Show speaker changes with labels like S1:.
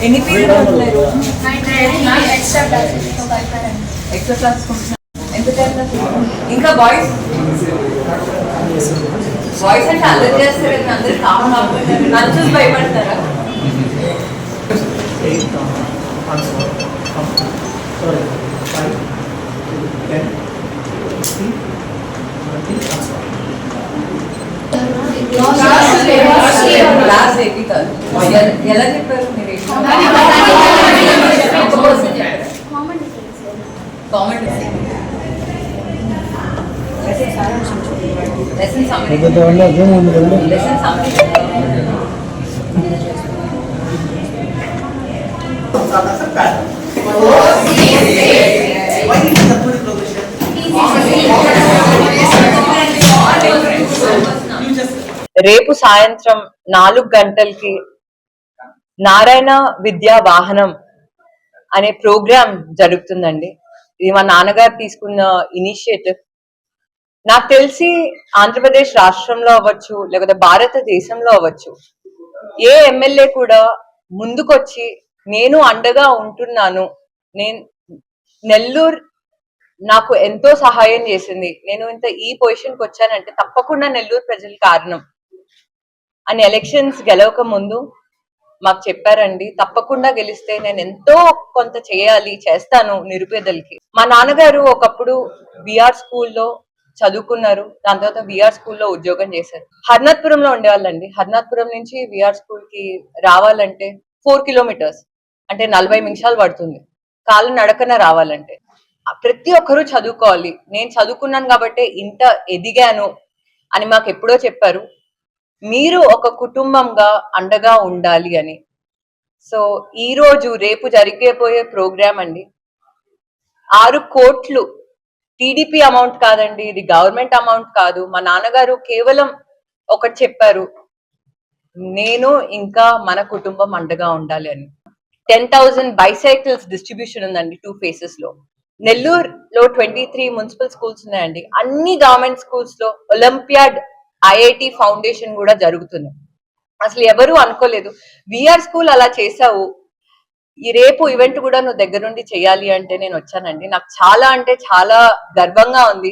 S1: ఎన్ని period
S2: extra class ఎంత time ఇంకా బాయ్స్ బాయ్స్ అంటే అల్లరి చేస్తారు కదా అందరు కామన్ అవుతుంది నన్ను చూసి భయపడతారా క్లాస్ ఎలా చెప్పారు మీరు కామెంట్ లెసన్ రేపు సాయంత్రం 4 గంటలకి నారాయణ విద్యా వాహనం అనే ప్రోగ్రాం జరుగుతుందండి. ఇది మా నాన్నగారు తీసుకున్న ఇనిషియేటివ్. నాకు తెలిసి ఆంధ్రప్రదేశ్ రాష్ట్రంలో అవ్వచ్చు లేకపోతే భారతదేశంలో అవ్వచ్చు ఏ ఎమ్మెల్యే కూడా ముందుకొచ్చి నేను అండగా ఉంటున్నాను, నేను నెల్లూరు నాకు ఎంతో సహాయం చేసింది, నేను ఇంత ఈ పొజిషన్కి వచ్చానంటే తప్పకుండా నెల్లూరు ప్రజల కారణం అని ఎలక్షన్స్ గెలవక ముందు మాకు చెప్పారండి. తప్పకుండా గెలిస్తే నేను ఎంతో కొంత చేస్తాను నిరుపేదలకి. మా నాన్నగారు ఒకప్పుడు విఆర్ స్కూల్లో చదువుకున్నారు, దాని తర్వాత విఆర్ స్కూల్లో ఉద్యోగం చేశారు. హర్నాథ్పురంలో ఉండేవాళ్ళండి. హర్నాథ్పురం నుంచి విఆర్ స్కూల్ కి రావాలంటే 4 కిలోమీటర్స్, అంటే 40 నిమిషాలు పడుతుంది కాళ్ళు నడకన రావాలంటే. ప్రతి ఒక్కరూ చదువుకోవాలి, నేను చదువుకున్నాను కాబట్టి ఇంత ఎదిగాను అని మాకు ఎప్పుడో చెప్పారు. మీరు ఒక కుటుంబంగా అండగా ఉండాలి అని. సో ఈ రోజు రేపు జరిగిపోయే ప్రోగ్రామ్ అండి 6 కోట్లు టీడీపీ అమౌంట్ కాదండి, ఇది గవర్నమెంట్ అమౌంట్ కాదు. మా నాన్నగారు కేవలం ఒకటి చెప్పారు, నేను ఇంకా మన కుటుంబం అండగా ఉండాలి అని. 10,000 బైసైకిల్స్ డిస్ట్రిబ్యూషన్ ఉందండి 2 phases లో. నెల్లూరులో 23 మున్సిపల్ స్కూల్స్ ఉన్నాయండి. అన్ని గవర్నమెంట్ స్కూల్స్ లో ఒలింపియాడ్ ఐఐటి ఫౌండేషన్ కూడా జరుగుతుంది. అసలు ఎవరు అనుకోలేదు విఆర్ స్కూల్ అలా చేసావు, ఈ రేపు ఈవెంట్ కూడా నువ్వు దగ్గరుండి చేయాలి అంటే నేను వచ్చానండి. నాకు చాలా అంటే చాలా గర్వంగా ఉంది.